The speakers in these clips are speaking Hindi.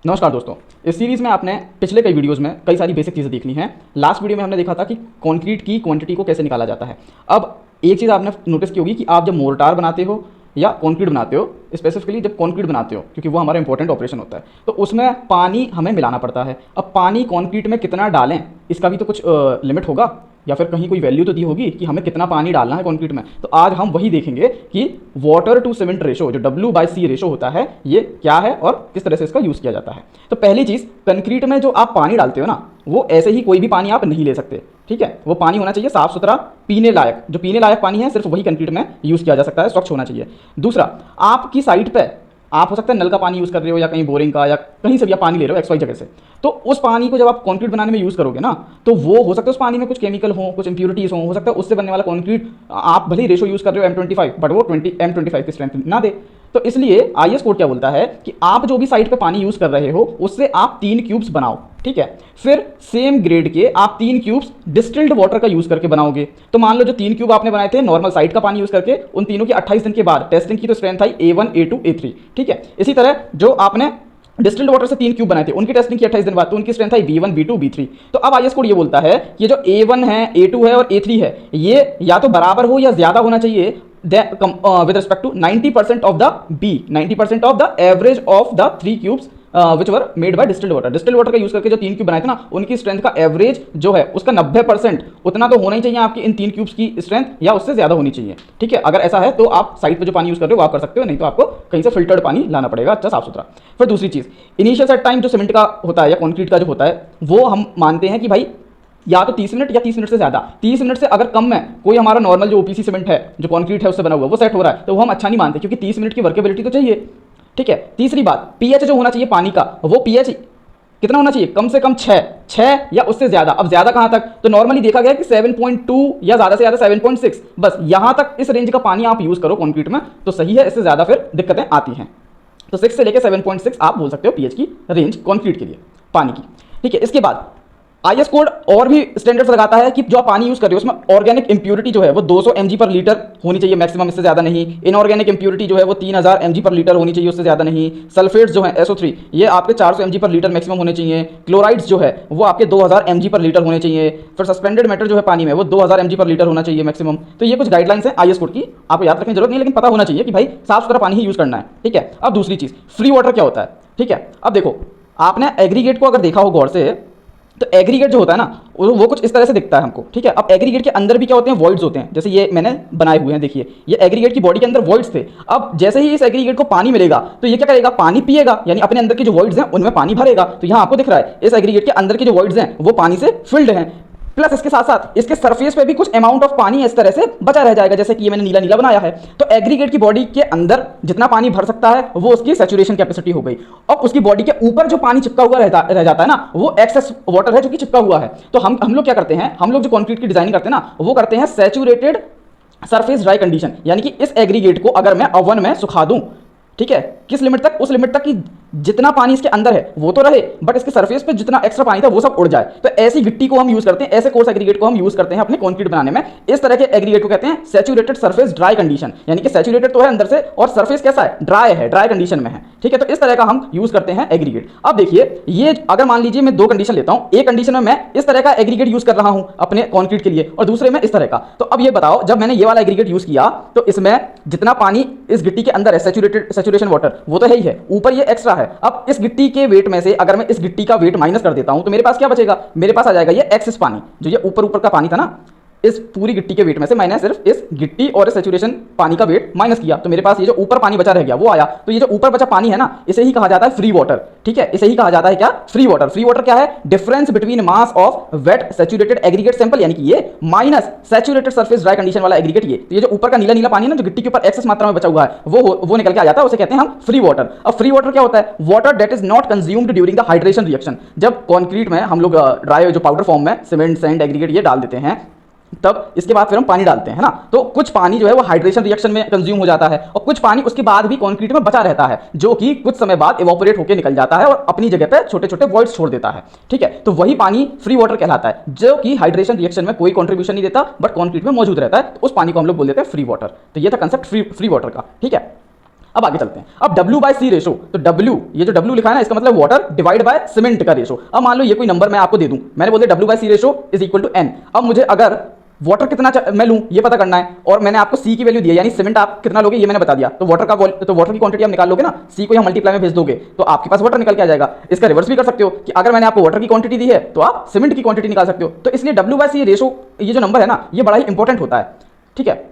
नमस्कार दोस्तों। इस सीरीज़ में आपने पिछले कई वीडियोस में कई सारी बेसिक चीज़ें देख ली हैं। लास्ट वीडियो में हमने देखा था कि कंक्रीट की क्वांटिटी को कैसे निकाला जाता है। अब एक चीज़ आपने नोटिस की होगी कि आप जब मोर्टार बनाते हो या कंक्रीट बनाते हो, स्पेसिफिकली जब कंक्रीट बनाते हो, क्योंकि वो हमारा इंपॉर्टेंट ऑपरेशन होता है, तो उसमें पानी हमें मिलाना पड़ता है। अब पानी कंक्रीट में कितना डालें, इसका भी तो कुछ लिमिट होगा, या फिर कहीं कोई वैल्यू तो दी होगी कि हमें कितना पानी डालना है कंक्रीट में। तो आज हम वही देखेंगे कि वाटर टू सीमेंट रेशो, जो W/C रेशो होता है, ये क्या है और किस तरह से इसका यूज़ किया जाता है। तो पहली चीज़, कंक्रीट में जो आप पानी डालते हो ना, वो ऐसे ही कोई भी पानी आप नहीं ले सकते। ठीक है, वो पानी होना चाहिए साफ़ सुथरा, पीने लायक। जो पीने लायक पानी है सिर्फ वही कंक्रीट में यूज़ किया जा सकता है, स्वच्छ होना चाहिए। दूसरा, आपकी साइट पे आप हो सकता है नल का पानी यूज़ कर रहे हो, या कहीं बोरिंग का, या कहीं से भी आप पानी ले रहे हो XY जगह से, तो उस पानी को जब आप कंक्रीट बनाने में यूज़ करोगे ना, तो वो हो सकता है उस पानी में कुछ केमिकल हो, कुछ इंप्यूरिटीज़ हो सकता है उससे बनने वाला कंक्रीट, आप भले ही रेशो यूज़ कर रहे हो M25, बट वो M25 की स्ट्रेंथ ना दे। तो इसलिए IS कोड क्या बोलता है कि आप जो भी साइट पे पानी यूज़ कर रहे हो, उससे आप 3 क्यूब्स बनाओ। ठीक है, फिर सेम ग्रेड के आप 3 क्यूब्स डिस्टिल्ड वाटर का यूज़ करके बनाओगे। तो मान लो जो 3 क्यूब आपने बनाए थे नॉर्मल साइट का पानी यूज़ करके, उन तीनों की 28 दिन के बाद टेस्टिंग की तो स्ट्रेंथ आई A1 A2 A3। ठीक है, इसी तरह जो आपने डिस्टिल्ड वाटर से 3 क्यूब बनाए थे, उनकी टेस्टिंग की 28 दिन बाद, तो उनकी स्ट्रेंथ आई B1 B2 B3। तो अब IS कोड ये बोलता है कि जो A1 है, A2 है और A3 है, ये या तो बराबर हो या ज्यादा होना चाहिए with respect to 90% of the B, 90% of the average of the 3 cubes which were made by distilled water। Distilled water का यूज करके जो 3 क्यूब बनाए थे ना, उनकी स्ट्रेंथ का एवरेज जो है उसका 90% उतना तो होना ही चाहिए आपकी इन 3 क्यूब्स की स्ट्रेंथ, या उससे ज्यादा होनी चाहिए। ठीक है, अगर ऐसा है तो आप साइट पे जो पानी यूज कर रहे हो वो आप कर सकते हो, नहीं तो आपको कहीं से फिल्टर्ड पानी लाना पड़ेगा, अच्छा साफ सुथरा। फिर दूसरी चीज, इनिशियल सेट टाइम जो सीमेंट का होता है या कंक्रीट का जो होता है, वो हम मानते हैं कि भाई या तो 30 मिनट या 30 मिनट से ज्यादा। 30 मिनट से अगर कम में कोई हमारा नॉर्मल जो OPC सीमेंट है, जो कंक्रीट है उससे बना हुआ, वो सेट हो रहा है, तो वो हम अच्छा नहीं मानते, क्योंकि 30 मिनट की वर्केबिलिटी तो चाहिए। ठीक है, तीसरी बात, पीएच जो होना चाहिए पानी का, वो पीएच कितना होना चाहिए, कम से कम 6 या उससे ज्यादा। अब ज्यादा कहां तक, तो नॉर्मली देखा गया कि 7.2 या ज्यादा से ज्यादा 7.6, बस यहां तक इस रेंज का पानी आप यूज करो कंक्रीट में तो सही है, इससे ज्यादा फिर दिक्कतें आती हैं। तो 6 से लेकर 7.6 आप बोल सकते हो पीएच की रेंज कंक्रीट के लिए पानी की। ठीक है, इसके बाद IS कोड और भी स्टैंडर्ड्स लगाता है कि जो आप पानी यूज कर रहे हो उसमें ऑर्गेनिक इंप्यूरिटी जो है वो 200 mg पर लीटर होनी चाहिए मैक्सिमम, इससे ज्यादा नहीं। इनऑर्गेनिक इंप्यूरिटी जो है वो 3000 mg पर लीटर होनी चाहिए, उससे ज्यादा नहीं। सल्फेट्स जो है SO3, ये आपके 400 mg पर लीटर मैक्सिमम होने चाहिए। क्लोराइड्स जो है वो आपके 2000 mg पर लीटर होने चाहिए। फिर सस्पेंडेड मैटर जो है पानी में, वो 2000 mg पर लीटर होना चाहिए मैक्सिमम। तो ये कुछ गाइडलाइंस है IS कोड की, आपको याद रखने की जरूरत नहीं, लेकिन पता होना चाहिए कि भाई साफ सुथरा पानी ही यूज करना है। ठीक है, अब दूसरी चीज, फ्री वाटर क्या होता है। ठीक है, अब देखो, आपने एग्रीगेट को अगर देखा हो गौर से, तो एग्रीगेट जो होता है ना, वो कुछ इस तरह से दिखता है हमको। ठीक है, अब एग्रीगेट के अंदर भी क्या होते हैं, वॉइड्स होते हैं, जैसे ये मैंने बनाए हुए हैं, देखिए ये एग्रीगेट की बॉडी के अंदर वॉइड्स थे। अब जैसे ही इस एग्रीगेट को पानी मिलेगा तो ये क्या करेगा, पानी पिएगा, यानी अपने अंदर के जो वॉइड्स हैं उनमें पानी भरेगा। तो यहाँ आपको दिख रहा है इस एग्रीगेट के अंदर के जो वॉइड्स हैं वो पानी से फिल्ड हैं, प्लस इसके साथ साथ इसके सरफेस पे भी कुछ अमाउंट ऑफ पानी इस तरह से बचा रह जाएगा, जैसे कि ये मैंने नीला नीला बनाया है। तो एग्रीगेट की बॉडी के अंदर जितना पानी भर सकता है वो उसकी सैचुरेशन कैपेसिटी हो गई। और उसकी बॉडी के ऊपर जो पानी चिपका हुआ रह जाता है ना, वो एक्सेस वाटर है जो कि चिपका हुआ है। तो हम लोग क्या करते हैं, हम लोग जो कंक्रीट की डिजाइनिंग करते हैं ना, वो करते हैं सैचुरेटेड सरफेस ड्राई कंडीशन, यानी कि इस एग्रीगेट को अगर मैं ओवन में सुखा दूं, ठीक है, किस लिमिट तक, उस लिमिट तक कि जितना पानी इसके अंदर है वो तो रहे, बट इसके सरफेस पे जितना एक्स्ट्रा पानी था वो सब उड़ जाए। तो ऐसी गिट्टी को हम यूज करते हैं, ऐसे कोर्स एग्रीगेट को हम यूज करते हैं अपने कंक्रीट बनाने में। इस तरह के एग्रीगेट को कहते हैं सैचुरेटेड सरफेस ड्राई कंडीशन, यानी कि सैचुरेटेड तो है अंदर से और सरफेस कैसा है, ड्राई है, ड्राई कंडीशन में है। ठीक है, तो इस तरह का हम यूज करते हैं एग्रीगेट। अब देखिए, ये अगर मान लीजिए मैं 2 कंडीशन लेता हूं, एक कंडीशन में मैं इस तरह का एग्रीगेट यूज कर रहा हूं अपने कंक्रीट के लिए, और दूसरे में इस तरह का। तो अब ये बताओ, जब मैंने ये वाला एग्रीगेट यूज किया तो इसमें जितना पानी इस गिट्टी के अंदर है, सैचुरेशन वाटर, वो तो है ही है, ऊपर ये एक्स्ट्रा है। अब इस गिट्टी के वेट में से अगर मैं इस गिट्टी का वेट माइनस कर देता हूं तो मेरे पास क्या बचेगा, मेरे पास आ जाएगा ये एक्सेस पानी, जो ये ऊपर ऊपर का पानी था ना, इस पूरी गिट्टी के वेट में से मैंने सिर्फ इस गिट्टी और इस सैचुरेशन पानी का वेट माइनस किया, तो मेरे पास ये जो ऊपर पानी बचा रह गया वो आया। तो ये जो ऊपर बचा पानी है ना, इसे ही कहा जाता है फ्री वाटर। ठीक है, इसे ही कहा जाता है क्या, फ्री वाटर। फ्री वाटर क्या है, difference between mass of wet saturated aggregate sample, यानी कि ये minus saturated surface dry condition वाला एग्रीगेट। ये तो ये जो ऊपर का नीला नीला पानी है ना, जो गिट्टी के ऊपर एक्सेस मात्रा में बचा हुआ है, वो निकल के आ जाता है, उसे कहते हैं हम फ्री वाटर। अब फ्री वाटर क्या होता है, water that is not consumed during the hydration reaction. जब कंक्रीट में हम लोग ड्राई जो पाउडर फॉर्म में सीमेंट, सैंड, एग्रीगेट ये डाल देते हैं, तब इसके बाद फिर हम पानी डालते हैं ना, तो कुछ पानी जो है वो हाइड्रेशन रिएक्शन में कंज्यूम हो जाता है, और कुछ पानी उसके बाद भी कंक्रीट में बचा रहता है, जो कि कुछ समय बाद इवोपोरेट होकर निकल जाता है और अपनी जगह पे छोटे छोटे वॉइड्स छोड़ देता है। ठीक है, तो वही पानी फ्री वाटर कहलाता है, जो कि हाइड्रेशन रिएक्शन में कोई कंट्रीब्यूशन नहीं देता, बट कंक्रीट में मौजूद रहता है, तो उस पानी को हम लोग बोल देते हैं फ्री वाटर। तो ये था कंसेप्ट फ्री वाटर का। ठीक है, अब आगे चलते हैं। अब W/C रेशो, तो W, ये जो W लिखा है ना, इसका मतलब वाटर डिवाइड बाय सीमेंट का रेशो। अब मान लो ये कोई नंबर मैं आपको दे दूं, मैंने बोल दिया W/C ratio is equal to N। अब मुझे अगर वाटर कितना मैं लूं ये पता करना है, और मैंने आपको C की वैल्यू दी है, यानी सीमेंट आप कितना लोगे ये मैंने बता दिया, तो वाटर की क्वांटिटी आप निकाल लोगे ना, C को यहाँ मल्टीप्लाई में भेज दोगे तो आपके पास वाटर निकल के आ जाएगा। इसका रिवर्स भी कर सकते हो कि अगर मैंने आपको वाटर की क्वांटिटी दी है तो आप सीमेंट की क्वांटिटी निकाल सकते हो। तो इसलिए W/C रेशो ये जो नंबर है ना, ये बड़ा ही इंपॉर्टेंट होता है, ठीक है।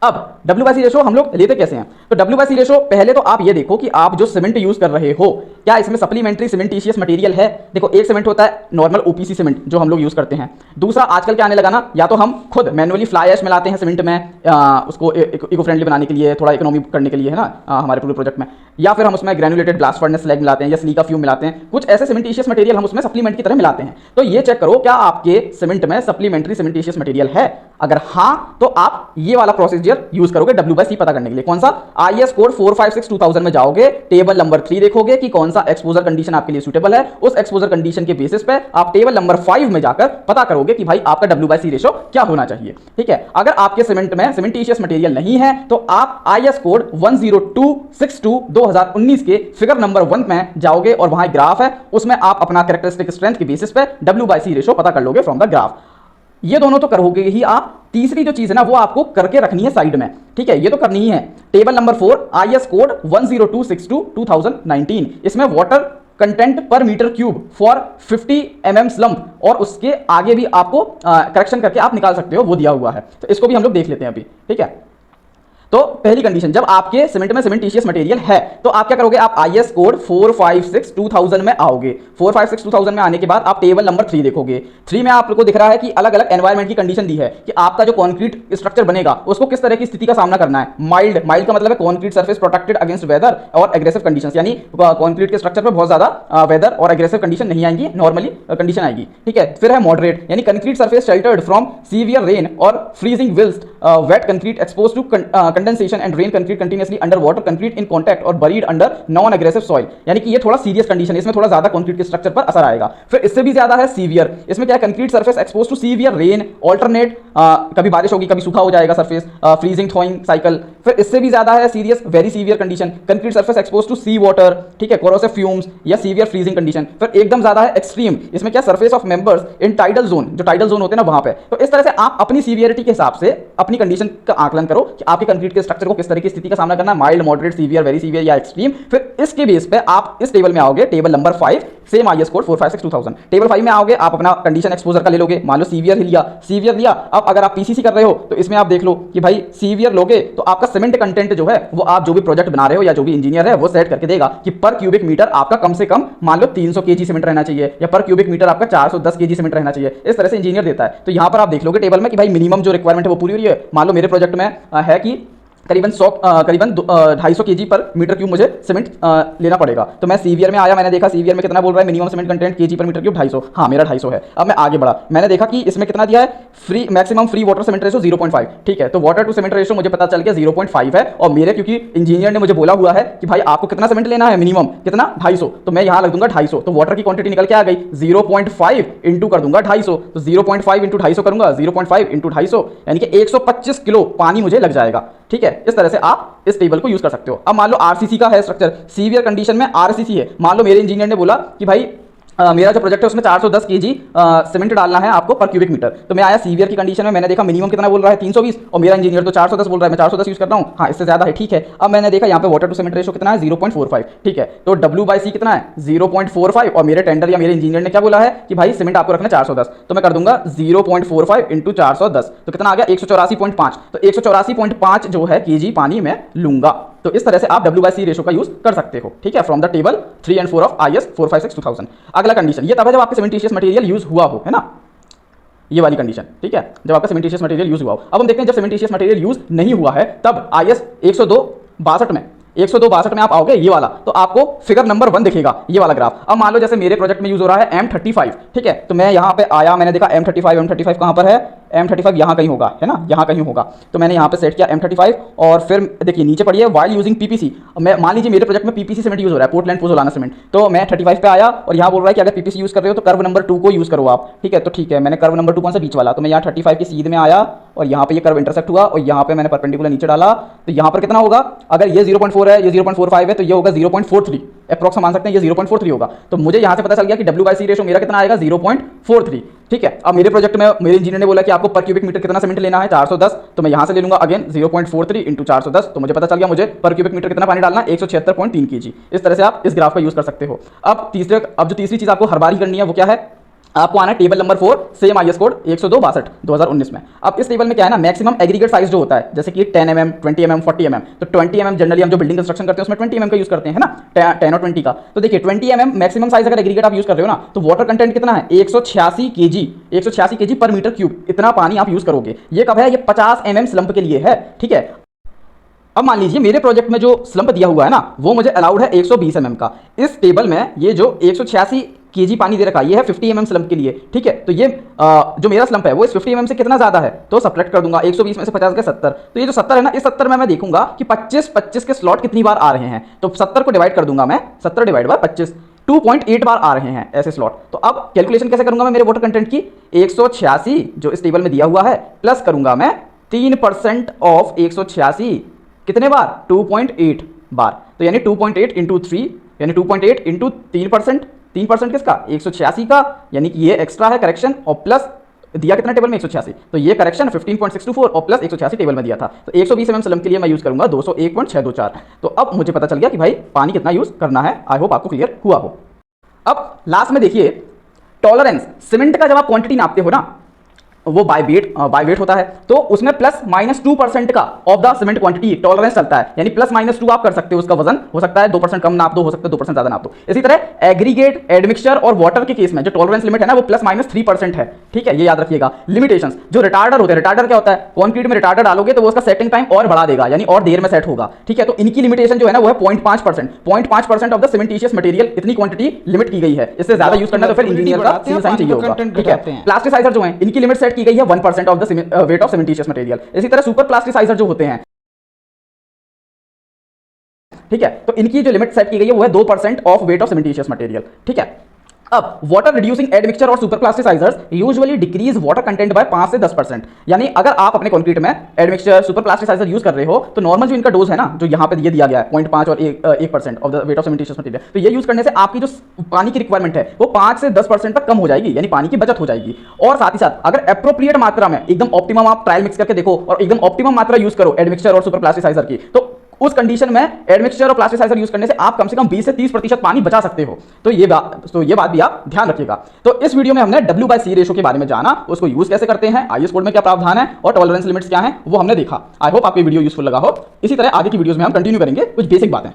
अब W/C रेशो हम लोग लेते कैसे हैं, तो W/C रेशो पहले तो आप ये देखो कि आप जो सीमेंट यूज कर रहे हो क्या इसमें सप्लीमेंट्री सीमेंटीशियस मटेरियल है। देखो एक सीमेंट होता है नॉर्मल OPC सीमेंट जो हम लोग यूज करते हैं, दूसरा आजकल क्या आने लगा ना, या तो हम खुद मैनुअली फ्लाई ऐश मिलाते हैं सीमेंट में उसको इको फ्रेंडली बनाने के लिए, थोड़ा इकोनॉमी करने के लिए, है ना, हमारे पूरे प्रोजेक्ट में, या फिर हम उसमें ग्रेनुलेटेड ब्लास्ट फर्नेस स्लैग मिलाते हैं या सिलिका फ्यूम मिलाते हैं, कुछ ऐसे सीमेंटीशियस मटेरियल हम उसमें सप्लीमेंट की तरह मिलाते हैं। तो ये चेक करो क्या आपके सीमेंट में सप्लीमेंट्री सीमेंटीशियस मटेरियल है, अगर हाँ तो आप ये वाला प्रोसीजर यूज करोगे W/C पता करने के लिए। कौन सा, IS कोड 456/2000 में जाओगे, टेबल नंबर 3 देखोगे कि कौन सा एक्सपोजर कंडीशन आपके लिए सूटेबल है, उस एक्सपोजर कंडीशन के बेसिस पे आप टेबल नंबर 5 में जाकर पता करोगे कि भाई आपका W/C रेशो क्या होना चाहिए, ठीक है। अगर आपके सीमेंट में सीमेंटीशियस मटेरियल नहीं है तो आप IS कोड 10262/2019 के फिगर नंबर 1 में जाओगे और वहां ग्राफ है, उसमें आप अपना कैरेक्टरिस्टिक स्ट्रेंथ के बेसिस पे W/C रेशो पता कर लोगे फ्रॉम द ग्राफ। ये दोनों तो करोगे ही आप, तीसरी जो चीज है ना वो आपको करके रखनी है साइड में, ठीक है। ये तो करनी ही है, टेबल नंबर 4 IS कोड 10262/2019, इसमें water content per metre cube for 50 mm slump, और उसके आगे भी आपको करेक्शन करके आप निकाल सकते हो, वो दिया हुआ है। तो इसको भी हम लोग देख लेते हैं अभी, ठीक है। तो पहली कंडीशन, जब आपके सीमेंट में सीमेंटीशियस मटेरियल है तो आप क्या करोगे, आप IS कोड 456/2000 में आओगे। 456/2000 में आने के बाद आप टेबल नंबर 3 देखोगे। 3 में आप लोगों को दिख रहा है कि अलग अलग एनवायरमेंट की कंडीशन दी है कि आपका जो कॉन्क्रीट स्ट्रक्चर बनेगा उसको किस तरह की स्थिति का सामना करना है। माइल्ड का मतलब है concrete surface protected against weather और एग्रेसिव कंडीशंस, यानी कॉन्क्रीट के स्ट्रक्चर पर बहुत ज्यादा वेदर और एग्रेसिव कंडीशन नहीं आएंगी, नॉर्मली कंडीशन आएगी, ठीक है। फिर है मॉडरेट, यानी concrete surface sheltered from severe rain और freezing whilst, wet concrete exposed to condensation and rain concrete continuously under water concrete in contact और buried under non aggressive soil, यानी कि ये थोड़ा सीरियस कंडीशन है, इसमें थोड़ा ज्यादा कंक्रीट के स्ट्रक्चर पर असर आएगा। फिर इससे भी ज्यादा है सीवियर, इसमें क्या है, concrete surface expose to severe rain alternate, कभी बारिश होगी कभी सूखा हो जाएगा सरफेस, फ्रीजिंग थॉइंग साइकिल। फिर इससे भी ज्यादा है serious, very severe condition, concrete surface expose to sea water, ठीक है, कोरोसिव फ्यूम्स या सीवियर फ्रीजिंग कंडीशन। फिर एकदम ज्यादा है एक्सट्रीम, इसमें क्या, surface of members in tidal zone, जो टाइडल जोन होते हैं ना वहां पे। तो इस तरह से आप अपनी सीवियरिटी के हिसाब से अपनी कंडीशन का आकलन करो कि आपके कंक्रीट के स्ट्रक्चर को किस तरह की स्थिति का सामना करना, mild, moderate, severe, very severe या एक्सट्रीम। फिर इसके बेस पे आप इस टेबल में आओगे, table number 5, same IS code 456/2000। Table 5 में आओगे, आप अपना कंडीशन एक्सपोजर का ले लोगे, मान लो सीवियर ही लिया, सीवियर लिया। अब अगर आप PCC कर रहे हो तो इसमें आप देख लो कि भाई सीवियर लोगे तो आपका सीमेंट कंटेंट जो है वो आप जो भी प्रोजेक्ट बना रहे हो या जो भी इंजीनियर है वो सेट करके देगा कि पर क्यूबिक मीटर आपका कम से कम मान लो 300 kg सीमेंट रहना चाहिए, या पर क्यूबिक मीटर आपका 410 kg सीमेंट रहना चाहिए। इस तरह से इंजीनियर देता है। तो यहां पर आप देख लोगे टेबल में कि भाई मिनिमम जो रिक्वायरमेंट है वो पूरी हो रही है। मान लो मेरे प्रोजेक्ट में है कि करीबन 250 kg पर मीटर क्यूब मुझे सीमेंट लेना पड़ेगा। तो मैं सीवियर में आया, मैंने देखा सीवियर में कितना बोल रहा है, मिनिमम सीमेंट कंटेंट kg पर मीटर क्यूब 250, हाँ मेरा 250 है। अब मैं आगे बढ़ा, मैंने देखा कि इसमें कितना दिया है, free maximum free water cement ratio 0.5, ठीक है। तो वाटर टू सीमेंट रेशो मुझे पता चल गया 0.5 है, और मेरे क्योंकि इंजीनियर ने मुझे बोला हुआ है कि भाई आपको कितना सीमेंट लेना है, मिनिमम कितना, 250, तो मैं यहाँ लग दूंगा 250। तो वाटर की क्वांटिटी निकल के आ गई 0.5 इंटू कर दूंगा 250, तो 0.5 इंटू 250 करूंगा, 0.5 इंटू 250 यानी कि 125 किलो पानी मुझे लग जाएगा, ठीक है। इस तरह से आप इस टेबल को यूज कर सकते हो। अब मान लो RCC का है स्ट्रक्चर, सीवियर कंडीशन में RCC है। मान लो मेरे इंजीनियर ने बोला कि भाई मेरा जो प्रोजेक्ट है उसमें 410 kg सीमेंट डालना है आपको पर क्यूबिक मीटर। तो मैं आया सीवियर की कंडीशन में, मैंने देखा मिनिमम कितना बोल रहा है 320, और मेरा इंजीनियर तो 410 बोल रहा है, मैं 410 यूज करता हूँ, हाँ इससे ज्यादा है, ठीक है। अब मैंने देखा यहाँ पे वाटर टू सीमेंट रेशो कितना है, 0.45, ठीक है। तो W/C कितना है, 0.45, और मेरे टेंडर या मेरे इंजीनियर ने क्या बोला है कि भाई सीमेंट आपको रखना 410, तो मैं कर दूंगा 0.45 इंटू 410, तो कितना आ गया 184.5। तो 184.5 जो है kg पानी में लूंगा। तो इस तरह से आप W/C रेशो का यूज कर सकते हो, ठीक है, from the table 3 and 4 of IS 456/2000। अगला कंडीशन, ये तब है जब आपके सीमेंटीशियस मटेरियल यूज हुआ हो, है ना, ये वाली कंडीशन, ठीक है, जब आपका सीमेंटीशियस मटेरियल यूज हुआ हो। अब हम देखते हैं जब सीमेंटीशियस मटेरियल यूज नहीं हुआ है तब IS 102/62 में 102/62 में आप आओगे, ये वाला, तो आपको फिगर नंबर 1 दिखेगा, ये वाला ग्राफ। अब मान लो जैसे मेरे प्रोजेक्ट में यूज हो रहा है M35, ठीक है। तो मैं यहाँ पे आया, मैंने देखा M35 कहाँ पर है, M35 यहाँ कहीं होगा, है ना, यहाँ कहीं होगा। तो मैंने यहाँ पे सेट किया M35 और फिर देखिए नीचे पड़ी है वाइल यूजिंग PPC। मैं मान लीजिए मेरे प्रोजेक्ट में PPC सीमेंट यूज़ हो रहा है, पोर्टलैंड पोज़ोलाना सीमेंट। तो मैं 35 पे आया और यहाँ बोल रहा है कि अगर PPC यूज़ कर रहे हो तो कर्व नंबर 2 को यूज़ करो आप, ठीक है। तो ठीक है, मैंने कर्व नंबर 2 कौन सा, बीच वाला। तो मैं यहाँ 35 की सीध में आया और यहाँ पे ये कर्व इंटरसेक्ट हुआ और यहाँ पे मैंने परपेंडिकुलर नीचे डाला। तो यहाँ पर कितना होगा, अगर ये 0.4 है, ये 0.45 है, तो ये होगा 0.43, अप्रॉक्स मान सकते हैं ये 0.43 होगा। तो मुझे यहाँ से पता चल गया कि W/C रेशो मेरा कितना आएगा, 0.43, ठीक है। अब मेरे प्रोजेक्ट में मेरे इंजीनियर ने बोला कि आपको पर क्यूबिक मीटर कितना सीमेंट लेना है, 410। तो मैं यहाँ से ले लूंगा अगेन 0.43 इंटू 410। तो मुझे पता चल गया मुझे पर क्यूबिक मीटर कितना पानी डालना है, 176.3 kg। इस तरह से आप इस ग्राफ का यूज कर सकते हो। अब जो तीसरी चीज आपको हर बार ही करनी है वो क्या है, आपको आना है table number 4, same IS code 102/62/2019 में। अब इस टेबल में क्या है ना, मैक्सिमम एग्रीगेट साइज जो होता है, जैसे कि 10 mm, 20 mm, 40 mm। तो 20 mm जनरली हम जो बिल्डिंग कंस्ट्रक्शन करते हैं उसमें 20 mm का यूज करते हैं, है ना, 10 और 20 का। तो देखिए 20 mm मैक्सिमम साइज अगर एग्रीगेट आप यूज कर रहे हो ना, तो वाटर कंटेंट कितना है, 186 kg पर मीटर क्यूब। इतना पानी आप यूज करोगे। ये कब है, ये 50 mm स्लंप के लिए है, ठीक है। अब मान लीजिए मेरे प्रोजेक्ट में जो स्लंप दिया हुआ है ना, वो मुझे अलाउड है 120 mm का। इस टेबल में ये जो 186 kg पानी दे रखा है, ये है 50 mm स्लंप के लिए, ठीक है। तो ये जो मेरा स्लंप है वो इस 50 mm से कितना ज्यादा है, तो सब्ट्रैक्ट कर दूंगा। 120 में से 50 गए 70। तो ये जो 70 है ना, इस 70 में मैं देखूंगा कि 25 के स्लॉट कितनी बार आ रहे हैं। तो 70 को डिवाइड कर दूंगा मैं, 70 डिवाइड बाय 25, 2.8 बार आ रहे हैं ऐसे स्लॉट। तो अब कैलकुलेशन कैसे करूंगा मैं मेरे वाटर कंटेंट की, 186 जो इस टेबल में दिया हुआ है प्लस करूंगा मैं 3% ऑफ 186, कितने बार, 2.8 बार। तो यानी 2.8 इंटू 3, यानी 2.8 इंटू 3%, 3% किसका, 186 का, यानी कि ये एक्स्ट्रा है करेक्शन, और प्लस दिया कितना टेबल में, 186। तो ये करेक्शन 15.624 और प्लस 186 टेबल में दिया था। तो 120 mm स्लंप के लिए मैं यूज करूंगा 201.624। तो अब मुझे पता चल गया कि भाई पानी कितना यूज करना है। आई होप आपको क्लियर हुआ हो। अब लास्ट में देखिए, टॉलरेंस सीमेंट का जब आप क्वांटिटी नापते हो ना, वो बाय वेट होता है। तो उसमें +-2% का of the cement quantity tolerance चलता है, यानी +-2 आप कर सकते हो। उसका वजन हो सकता है 2% कम नाप दो, हो सकता है 2% ज्यादा नाप दो। इसी तरह एग्रीगेट, एडमिक्सचर और वाटर के केस में जो टॉलरेंस लिमिट है ना, वो +-3% है, ठीक है, ये याद रखिएगा। लिमिटेशंस, जो रिटार्डर होते हैं, रिटार्डर क्या होता है, कंक्रीट में रिटार्डर डालोगे तो वो उसका सेटिंग टाइम और बढ़ा देगा, यानी और देर में सेट होगा, ठीक है। तो इनकी लिमिटेशन जो है ना, वो है 0.5% ऑफ द सीमेंटिशियस मटेरियल, इतनी क्वांटिटी लिमिट की गई है। इससे ज्यादा यूज करना तो फिर इंजीनियर का सिविल साइन चाहिए होगा, ठीक है। प्लास्टिसाइजर जो है, इनकी लिमिट सेट की गई है 1% of the weight of cementitious material. इसी तरह सुपर प्लास्टिसाइजर जो होते हैं, ठीक है, तो इनकी जो लिमिट सेट की गई है वो है 2% of weight of cementitious material, ठीक है। अब वाटर रिड्यूसिंग एडमिक्सचर और super plasticisers usually decrease water content bye 5 से 10%। यानी अगर आप अपने कंक्रीट में एडमिक्सचर, सुपर प्लास्टिसाइजर यूज कर रहे हो, तो नॉर्मल जो इनका डोज है ना, जो यहाँ पे ये दिया गया है 0.5 और 1% of the weight of cementitious material, तो ये यूज करने से आपकी जो पानी की रिक्वायरमेंट है वो 5 से 10% तक कम हो जाएगी, यानी पानी की बचत हो जाएगी। और साथ ही साथ अगर एप्रोप्रिएट मात्रा में, एकदम ऑप्टिमम आप ट्रायल मिक्स करके देखो और एकदम ऑप्टिमम मात्रा यूज करो एडमिक्सचर और सुपर प्लास्टिसाइजर की, तो उस कंडीशन में एडमिक्सचर और प्लास्टिसाइजर यूज करने से आप कम से कम 20 से 30% पानी बचा सकते हो। तो ये बात भी आप ध्यान रखिएगा। तो इस वीडियो में हमने W/C रेशो के बारे में जाना, उसको यूज कैसे करते हैं, IS कोड में क्या प्रावधान है और टॉलरेंस लिमिट्स क्या हैं, वो हमने देखा। आई होप आपको वीडियो यूजफुल लगा हो। इसी तरह आगे की वीडियोस में हम कंटिन्यू करेंगे कुछ बेसिक बातें।